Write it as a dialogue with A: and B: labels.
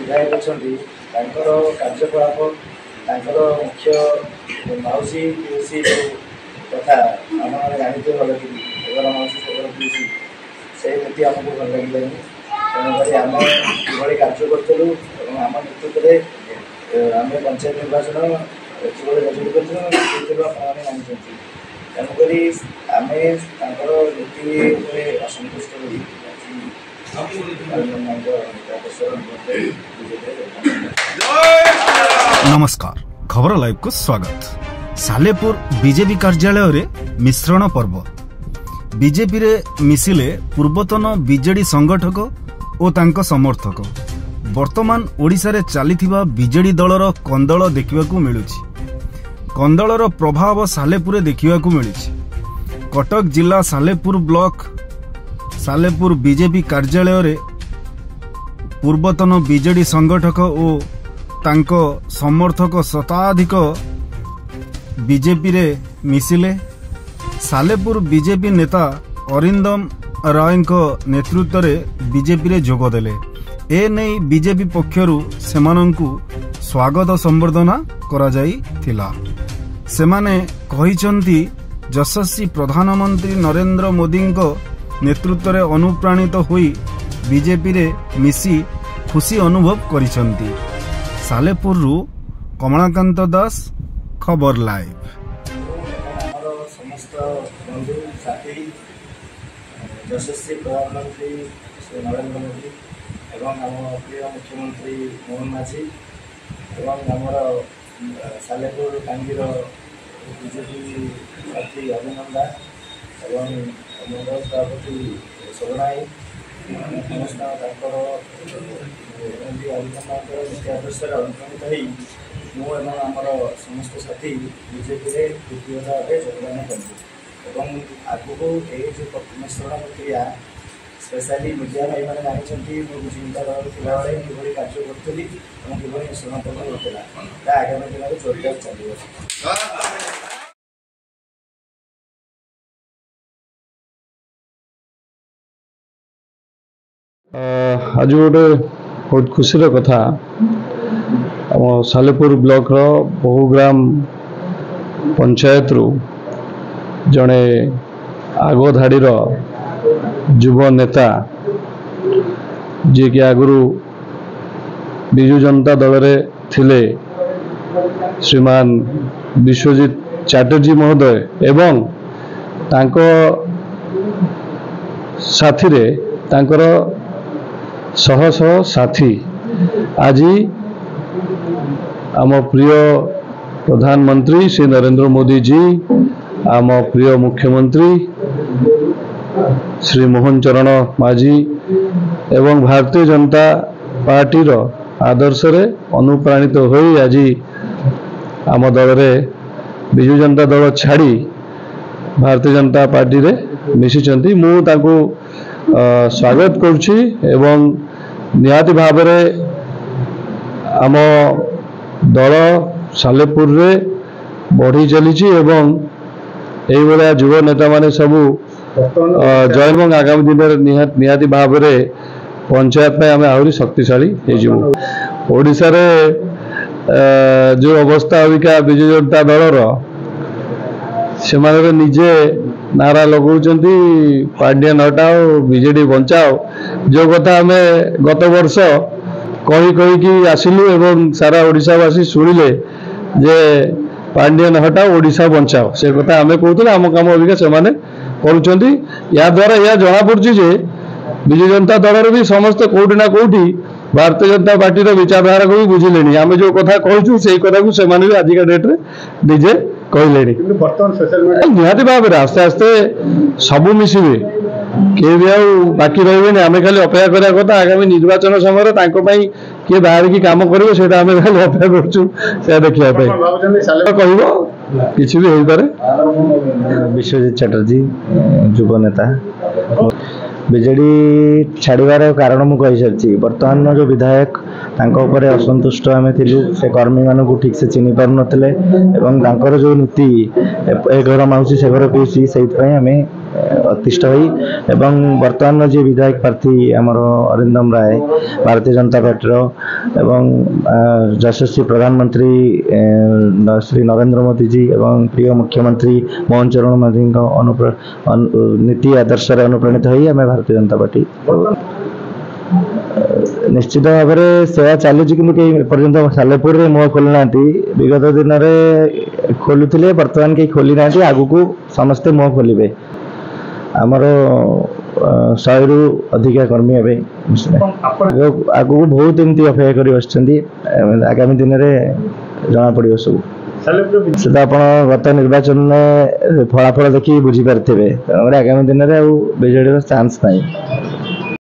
A: विधायक अच्छा कार्यकलाप मुख्य मौसी पीसी जो कथा आम मैंने जानते भल कि मौसी सगर पीसी से नीति आमको भल लगे तेणुक आम कि कार्य करूँ आम नेतृत्व में आम पंचायत निर्वाचन किभली रेजल्ट करूँ आपने जानते तेणुक आम नीति असंतुष्ट
B: नमस्कार खबर लाइव को स्वागत। सालेपुर बीजेपी कार्यालय रे मिश्रण पर्व बीजेपी रे मिसिले पूर्वतन बीजेडी संगठक और तांको समर्थक वर्तमान ओडिशा रे चलीथिबा बीजेडी दलर कंदल देखिबाकू मिलुछि। कंदलर प्रभाव सालेपुर देखिबाकू मिलुछि। कटक जिला सालेपुर ब्लॉक सालेपुर बीजेपी कार्यालय रे पूर्वतन बीजेडी संगठक और तांको समर्थक शताधिक बीजेपी रे मिसिले। सालेपुर बीजेपी नेता अरिंदम राय नेतृत्व रे बीजेपी रे जोग देले। ए नहीं बीजेपी पक्षरु सेमानंकु स्वागत संबर्धना करा जाई थिला। सेमाने कहिसंती यशस्वी प्रधानमंत्री नरेंद्र मोदी नेतृत्व रे अनुप्राणित होई बीजेपी रे मिसी खुशी अनुभव करिसंती। सालेपुर रु कमलाकांत दास खबर लाइव।
A: समस्त बंधु साथी यशस्वी प्रधानमंत्री श्री नरेंद्र मोदी एवं आम प्रिय मुख्यमंत्री मोहन माझी एवं आमर सालेपुर टांगीर बीजेपी प्रार्थी अभिनंदा एवं मंडल सभापति सगनाई समस्त मुख्य आदर्श अनुप्राणित हो आमर समस्त साथी बीजेपी में द्वितीय भाव योगदान करूँ आगू ये जो मिश्रण प्रक्रिया स्पेशली मीडिया भाई मैंने जानते चिंता दल था कि कार्य करी कि मिश्रण पर्व होता आगामी दिन में जोरदार चलो।
C: आज गोटे बहुत खुशी कथा आम सालेपुर ब्लॉक रो बहुग्राम पंचायत रु जड़े आग धाड़ी युव नेता जी कि आगुरी विजु जनता दल रे थिले श्रीमान विश्वजीत चैटर्जी महोदय एवं तांको साथी रे तांकर शह शह साथी आज आम प्रिय प्रधानमंत्री श्री नरेंद्र मोदी जी आम प्रिय मुख्यमंत्री श्री मोहन चरण माझी एवं भारतीय जनता पार्टी रो आदर्श रे अनुप्राणित होई आज आम दल रे विजु जनता दल छाड़ी भारतीय जनता पार्टी रे मिशिचंती। मु ताकू स्वागत करुछि एवं निहाती भाव रे आम दल सालेपुर रे बढ़ी चली एवं यही भाया युव नेता माने सबू जय आगामी दिन निहाती भाव रे पंचायत आम आहरी शक्तिशाली ओडिशा रे जो अवस्था अविका विजु जनता दलर से निजे नारा लगाउछंती पांड्यन हटाओ बीजेडी बचाओ जो कथा आम गत वर्ष कही कही कि आसिलु एवं सारा ओडिशावासी शुणिले जे पांड्यन हटाओ ओडिशा बचाओ से कथा आम कहते आम कम अविका से करुँच। या द्वारा यह जना पड़ी जे विजु जनता दल भी समस्त कौटी ना कौटी भारतीय जनता पार्टी विचारधारा को भी बुझिले आम जो कथा कहूँ से कथा को भी आजिका डेट्रे निजे कहले निहाती भाव में आस्ते आस्ते सबू मिसबे किए भी बाकी रही आम खाली अपेक्षा करा कथा आगामी निर्वाचन समय किए बाहर की काम करेंगे से खाली अपेक्षा कर देखा कह कि भी हो पारे।
D: विश्वजीत चैटर्जी युव नेता बीजेडी छाड़बार कारण मुझे सारी बर्तमान जो विधायक तांको असंतुष्ट आम थिलु से कर्मी मानू ठीक से चिन्ह पार नथिले एवं तांकर जो नीति ए घर मौसी से घर पीसी से आम ଅତିଷ୍ଠ ହୋଇ ଏବଂ ବର୍ତ୍ତମାନର ଯିଏ ବିଧାୟକ ପ୍ରାର୍ଥୀ ଆମର ଅରିନ୍ଦମ ରାୟ ଭାରତୀୟ ଜନତା ପାର୍ଟିର ଏବଂ ଯଶସ୍ୱୀ ପ୍ରଧାନମନ୍ତ୍ରୀ ଶ୍ରୀ ନରେନ୍ଦ୍ର ମୋଦିଜୀ ଏବଂ ପ୍ରିୟ ମୁଖ୍ୟମନ୍ତ୍ରୀ ମୋହନ ଚରଣ ମାଝୀଙ୍କ ନୀତି ଆଦର୍ଶରେ ଅନୁପ୍ରାଣିତ ହୋଇ ଆମେ ଭାରତୀୟ ଜନତା ପାର୍ଟି ନିଶ୍ଚିତ ଭାବରେ ସେୟା ଚାଲୁଛି, କିନ୍ତୁ କେହି ଏପର୍ଯ୍ୟନ୍ତ ସାଲେପୁରରେ ମୁହଁ ଖୋଲି ନାହାନ୍ତି। ବିଗତ ଦିନରେ ଖୋଲୁଥିଲେ, ବର୍ତ୍ତମାନ କେହି ଖୋଲି ନାହାନ୍ତି। ଆଗକୁ ସମସ୍ତେ ମୁହଁ ଖୋଲିବେ। ଆମର 100ରୁ ଅଧିକା କର୍ମୀ ଏବେ ଆଗକୁ ବହୁତ ଏମିତି ଅପେକ୍ଷା କରି ବସିଛନ୍ତି। ଆଗାମୀ ଦିନରେ ଜଣାପଡ଼ିବ ସବୁ। ସେଟା ଆପଣ ଗତ ନିର୍ବାଚନରେ ଫଳାଫଳ ଦେଖି ବୁଝିପାରିଥିବେ। ତେଣୁକରି ଆଗାମୀ ଦିନରେ ଆଉ ବିଜେଡିର ଚାନ୍ସ ନାହିଁ।